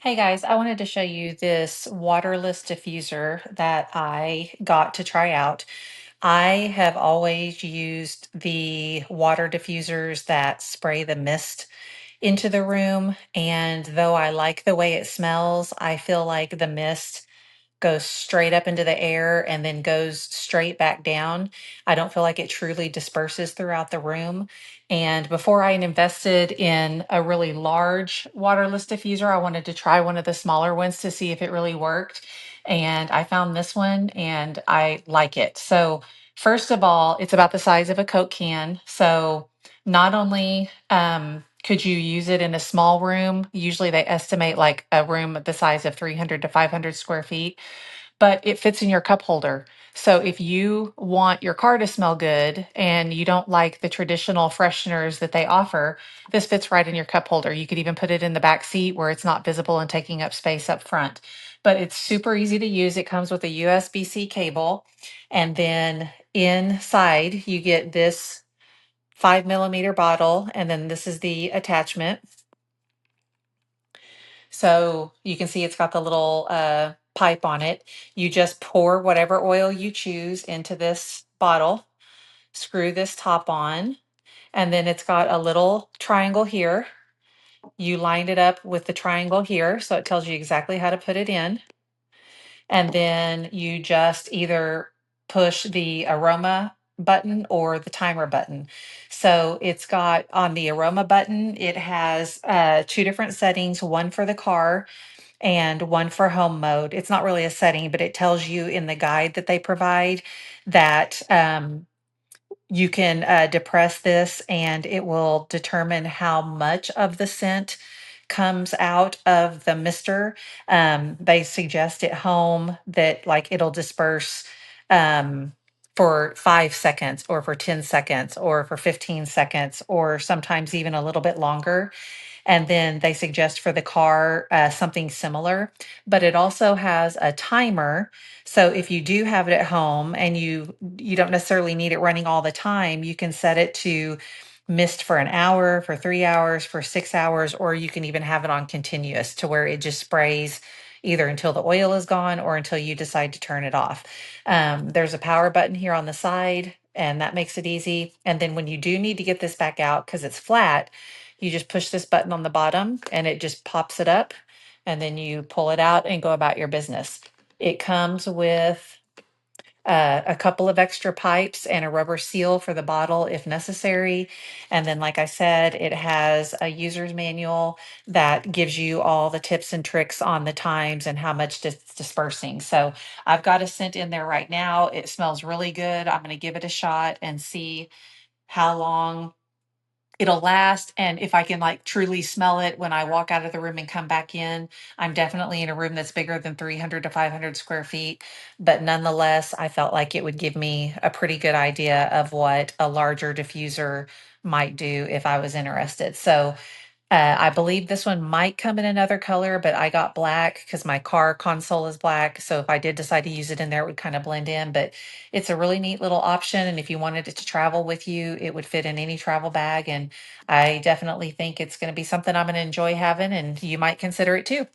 Hey guys, I wanted to show you this waterless diffuser that I got to try out. I have always used the water diffusers that spray the mist into the room, and though I like the way it smells, I feel like the mist goes straight up into the air and then goes straight back down. I don't feel like it truly disperses throughout the room. And before I invested in a really large waterless diffuser, I wanted to try one of the smaller ones to see if it really worked. And I found this one and I like it. So, first of all, it's about the size of a Coke can. So, not only could you use it in a small room, usually they estimate like a room the size of 300 to 500 square feet, but it fits in your cup holder. So if you want your car to smell good and you don't like the traditional fresheners that they offer, this fits right in your cup holder. You could even put it in the back seat where it's not visible and taking up space up front. But it's super easy to use. It comes with a USB-C cable. And then inside, you get this 5 millimeter bottle. And then this is the attachment. So you can see it's got the little pipe on it. You just pour whatever oil you choose into this bottle, screw this top on, and then it's got a little triangle here. You line it up with the triangle here, so it tells you exactly how to put it in. And then you just either push the aroma button or the timer button. So it's got on the aroma button, it has two different settings, one for the car and one for home mode. It's not really a setting, but it tells you in the guide that they provide that you can depress this and it will determine how much of the scent comes out of the mister. They suggest at home that like it'll disperse um, for 5 seconds or for 10 seconds or for 15 seconds or sometimes even a little bit longer. And then they suggest for the car something similar, but it also has a timer. So if you do have it at home and you don't necessarily need it running all the time, you can set it to mist for an hour, for 3 hours, for 6 hours, or you can even have it on continuous to where it just sprays either until the oil is gone or until you decide to turn it off. There's a power button here on the side, and that makes it easy. And then when you do need to get this back out because it's flat, you just push this button on the bottom and it just pops it up, and then you pull it out and go about your business. It comes with a couple of extra pipes and a rubber seal for the bottle if necessary. And then, like I said, it has a user's manual that gives you all the tips and tricks on the times and how much it's dispersing. So I've got a scent in there right now. It smells really good. I'm going to give it a shot and see how long it'll last, and if I can like truly smell it when I walk out of the room and come back in. I'm definitely in a room that's bigger than 300 to 500 square feet, but nonetheless I felt like it would give me a pretty good idea of what a larger diffuser might do if I was interested. So I believe this one might come in another color, but I got black because my car console is black. So if I did decide to use it in there, it would kind of blend in. But it's a really neat little option. And if you wanted it to travel with you, it would fit in any travel bag. And I definitely think it's going to be something I'm going to enjoy having, and you might consider it too.